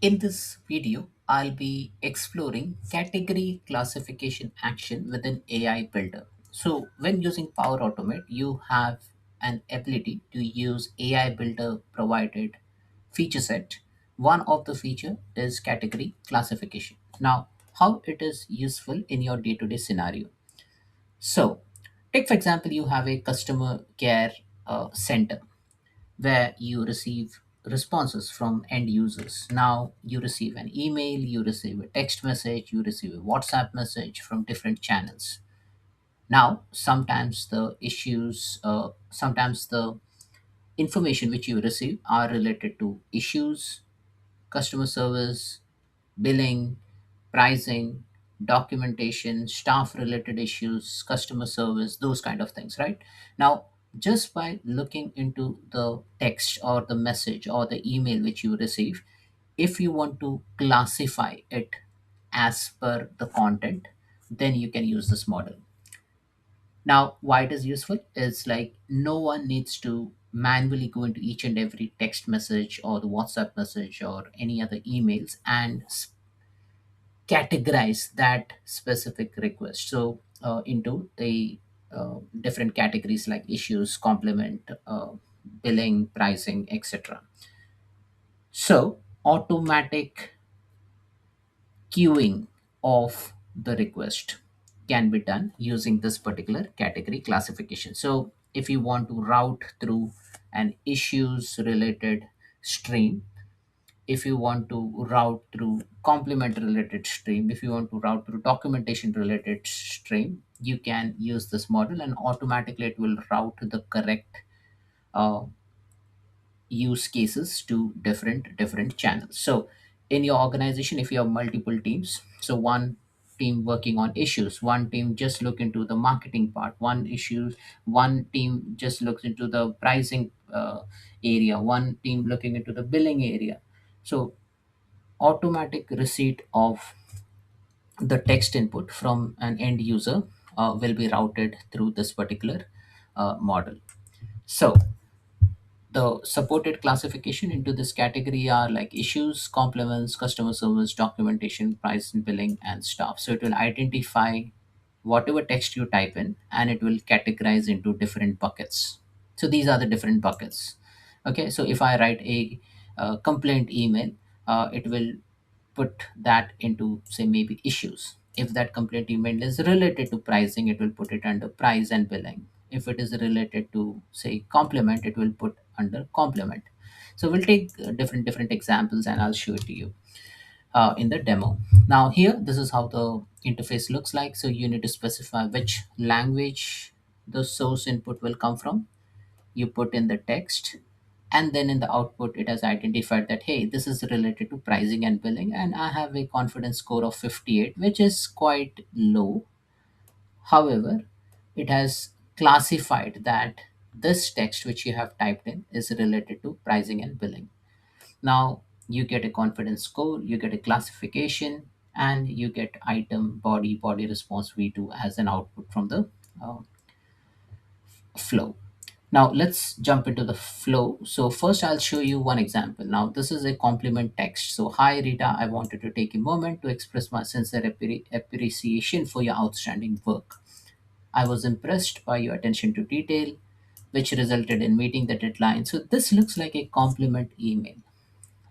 In this video, I'll be exploring category classification action within AI Builder. So, when using Power Automate, you have an ability to use AI Builder provided feature set. One of the feature is category classification. Now, how it is useful in your day-to-day scenario. So, take for example, you have a customer care center where you receive responses from end users. Now you receive an email, you receive a text message, you receive a WhatsApp message from different channels. Now, sometimes the information which you receive are related to issues, customer service, billing, pricing, documentation, staff related issues, customer service, those kind of things, right? Now, just by looking into the text or the message or the email which you receive, if you want to classify it as per the content, then you can use this model. Now, why it is useful is like no one needs to manually go into each and every text message or the WhatsApp message or any other emails and categorize that specific request into the different categories like issues, complement, billing, pricing, etc. So automatic queuing of the request can be done using this particular category classification. So if you want to route through an issues related stream, if you want to route through complement related stream, if you want to route through documentation related stream, you can use this model and automatically it will route the correct uh, use cases to different channels. So in your organization, if you have multiple teams, so one team working on issues, one team just look into the marketing part, one team just looks into the pricing area, one team looking into the billing area. So automatic receipt of the text input from an end user will be routed through this particular model. So the supported classification into this category are like issues, compliments, customer service, documentation, price and billing, and stuff. So it will identify whatever text you type in and it will categorize into different buckets. So these are the different buckets. Okay, so if I write a complaint email, it will put that into say maybe issues. If that complaint email is related to pricing, it will put it under price and billing. If it is related to say complement, it will put under complement. So we'll take different examples and I'll show it to you in the demo. Now here, this is how the interface looks like. So you need to specify which language the source input will come from. You put in the text, and then in the output it has identified that hey, this is related to pricing and billing, and I have a confidence score of 58, which is quite low. However, it has classified that this text which you have typed in is related to pricing and billing. Now you get a confidence score, you get a classification, and you get item body response v2 as an output from the uh, flow. Now let's jump into the flow. So first I'll show you one example. Now this is a compliment text. So hi Rita, I wanted to take a moment to express my sincere appreciation for your outstanding work. I was impressed by your attention to detail, which resulted in meeting the deadline. So this looks like a compliment email.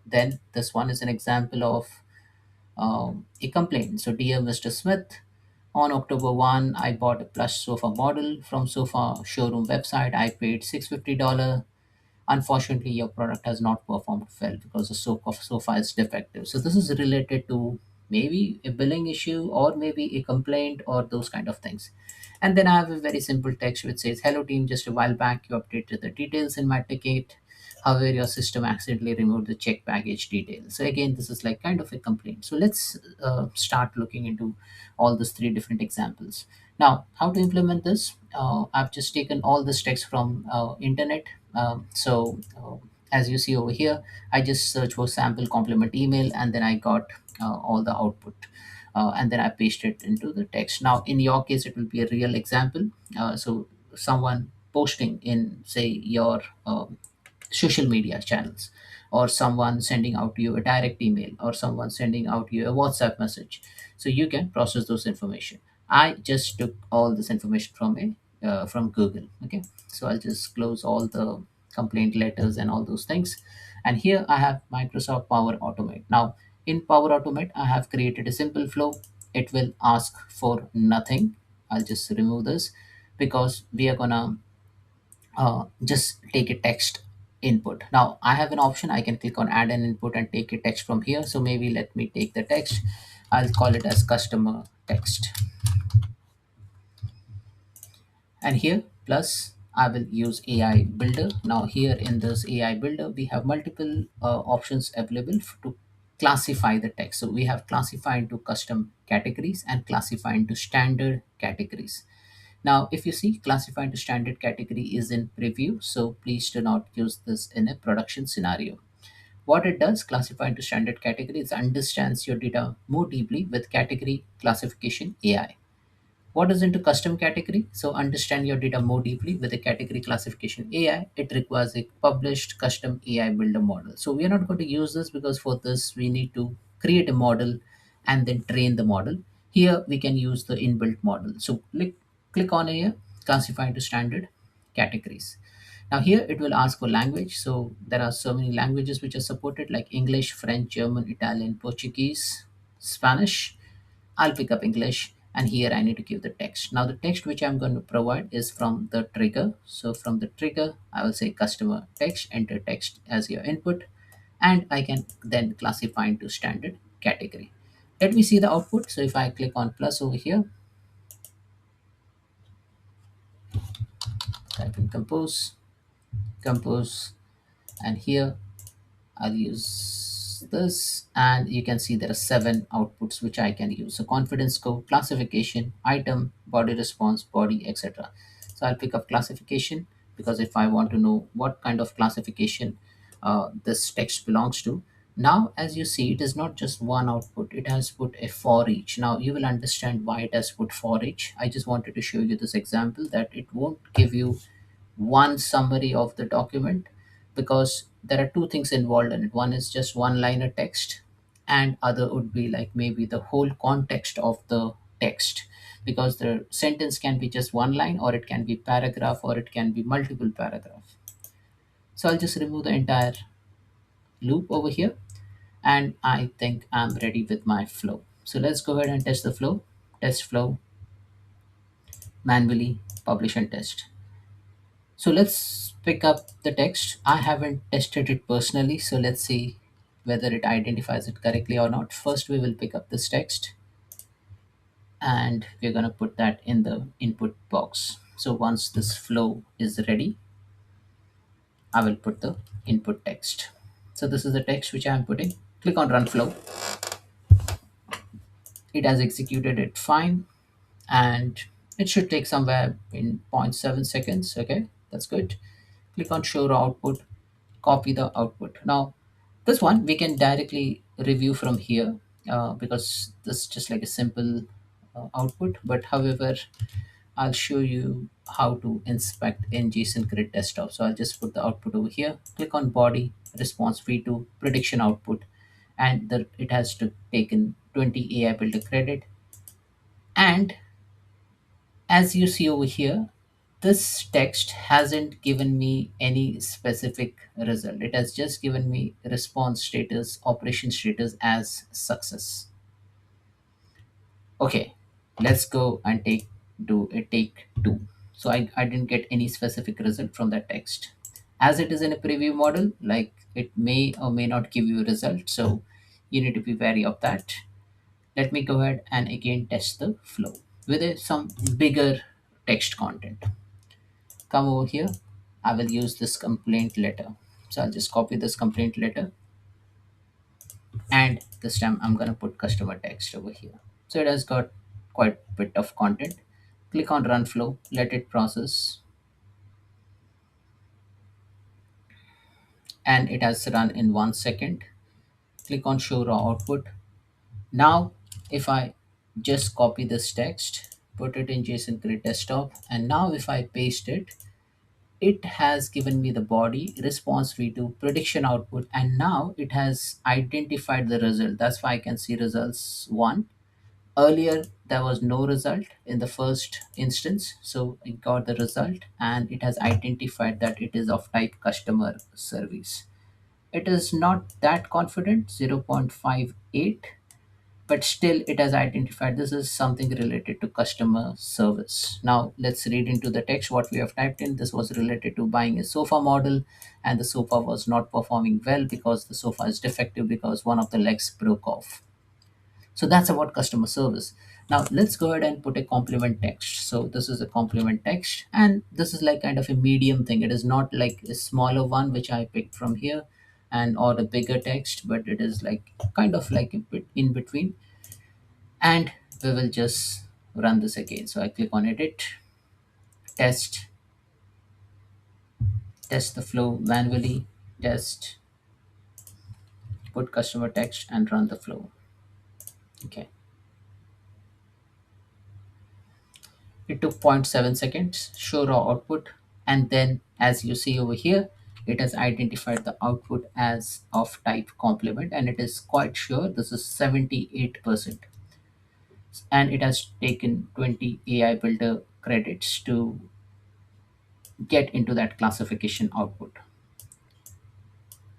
Then this one is an example of a complaint. So, dear Mr. Smith, on October 1, I bought a plush sofa model from Sofa Showroom website. I paid $650. Unfortunately, your product has not performed well because the sofa is defective. So, this is related to maybe a billing issue or maybe a complaint or those kind of things. And then I have a very simple text which says, hello team, just a while back you updated the details in my ticket. However, your system accidentally removed the check baggage details. So again, this is like kind of a complaint. So let's start looking into all these three different examples. Now, how to implement this? I've just taken all this text from internet. As you see over here, I just search for sample compliment email and then I got all the output. And then I paste it into the text. Now, in your case, it will be a real example. So someone posting in, say, your social media channels. or someone sending out you a direct email, or someone sending out you a WhatsApp message. So you can process those information. I just took all this information from a from Google. Okay, so I'll just close all the complaint letters and all those things. And here I have Microsoft Power Automate. Now in Power Automate, I have created a simple flow. It will ask for nothing. I'll just remove this because we are gonna just take a text input. Now I have an option. I can click on add an input and take a text from here. So maybe let me take the text. I'll call it as customer text. And here plus I will use AI builder. Now here in this AI builder we have multiple options available to classify the text. So we have classify into custom categories and classify into standard categories. Now if you see, classify into standard category is in preview, so please do not use this in a production scenario. What it does, classify into standard category, is understands your data more deeply with category classification AI. What is into custom category? So understand your data more deeply with a category classification AI. It requires a published custom AI builder model. So we are not going to use this because for this we need to create a model and then train the model. Here we can use the inbuilt model. So click on here, classify into standard categories. Now here it will ask for language. So there are so many languages which are supported like English, French, German, Italian, Portuguese, Spanish. I'll pick up English, and here I need to give the text. Now the text which I'm going to provide is from the trigger. So from the trigger, I will say customer text, enter text as your input, and I can then classify into standard category. Let me see the output. So if I click on plus over here, type in compose, and here I'll use this, and you can see there are 7 outputs which I can use. So confidence score, classification, item, body response, body, etc. So I'll pick up classification because if I want to know what kind of classification this text belongs to. Now, as you see, it is not just one output, it has put a for each. Now you will understand why it has put for each. I just wanted to show you this example that it won't give you one summary of the document because there are two things involved in it. One is just one liner text, and other would be like maybe the whole context of the text, because the sentence can be just one line, or it can be paragraph, or it can be multiple paragraph. So I'll just remove the entire loop over here, and I think I'm ready with my flow. So let's go ahead and test the flow. Test flow, manually publish and test. So let's pick up the text. I haven't tested it personally, so let's see whether it identifies it correctly or not. First, we will pick up this text and we're going to put that in the input box. So once this flow is ready, I will put the input text. So this is the text which I am putting. Click on run flow. It has executed it fine, and it should take somewhere in zero point 0.7 seconds. Okay, that's good. Click on show raw output, copy the output. Now this one we can directly review from here because this is just like a simple output. But however, I'll show you how to inspect in JSON grid desktop. So I'll just put the output over here, click on body, response v2, prediction output, and it has to taken 20 AI builder credit. And as you see over here, this text hasn't given me any specific result. It has just given me response status, operation status as success. Okay, let's go and do a take two. So I didn't get any specific result from that text. As it is in a preview model, like it may or may not give you a result. So you need to be wary of that. Let me go ahead and again test the flow with some bigger text content. Come over here. I will use this complaint letter. So I'll just copy this complaint letter, and this time I'm going to put customer text over here. So it has got quite a bit of content. Click on run flow, let it process, and it has run in 1 second. Click on show raw output. Now if I just copy this text, put it in JSON grid desktop, and now if I paste it, it has given me the body response v2 prediction output, and now it has identified the result. That's why I can see results 1. Earlier there was no result in the first instance, so it got the result and it has identified that it is of type customer service. It is not that confident, 0.58, but still it has identified this is something related to customer service. Now let's read into the text what we have typed in. This was related to buying a sofa model, and the sofa was not performing well because the sofa is defective because one of the legs broke off. So that's about customer service. Now let's go ahead and put a complement text. So this is a complement text, and this is like kind of a medium thing. It is not like a smaller one which I picked from here, and or a bigger text, but it is like kind of like a bit in between. And we will just run this again. So I click on edit, test, test the flow manually, test, put customer text and run the flow. Okay. It took zero point 0.7 seconds, show raw output, and then as you see over here, it has identified the output as of type complement, and it is quite sure this is 78%. And it has taken 20 AI builder credits to get into that classification output.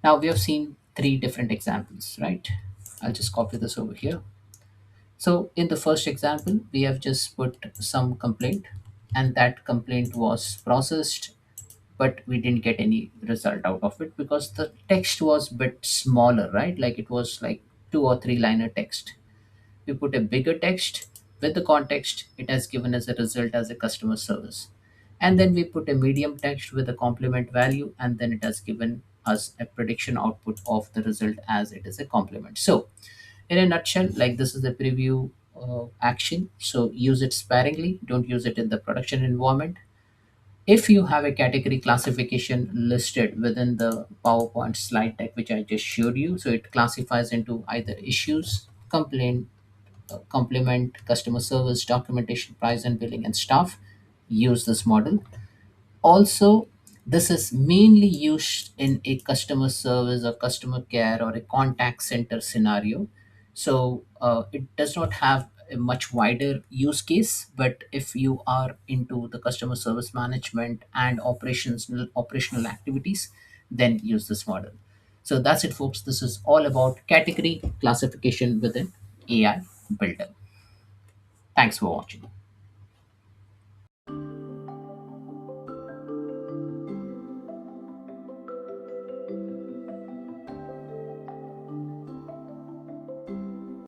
Now we have seen three different examples, right? I'll just copy this over here. So in the first example, we have just put some complaint, and that complaint was processed, but we didn't get any result out of it because the text was a bit smaller, right? Like it was like 2 or 3 liner text. We put a bigger text with the context, it has given us a result as a customer service. And then we put a medium text with a complement value, and then it has given us a prediction output of the result as it is a complement. So in a nutshell, like this is the preview action. So use it sparingly, don't use it in the production environment. If you have a category classification listed within the PowerPoint slide deck, which I just showed you, so it classifies into either issues, complaint, complement, customer service, documentation, price and billing, and staff, use this model. Also, this is mainly used in a customer service or customer care or a contact center scenario. So it does not have a much wider use case, but if you are into the customer service management and operational activities, then use this model. So that's it, folks. This is all about category classification within AI Builder. Thanks for watching.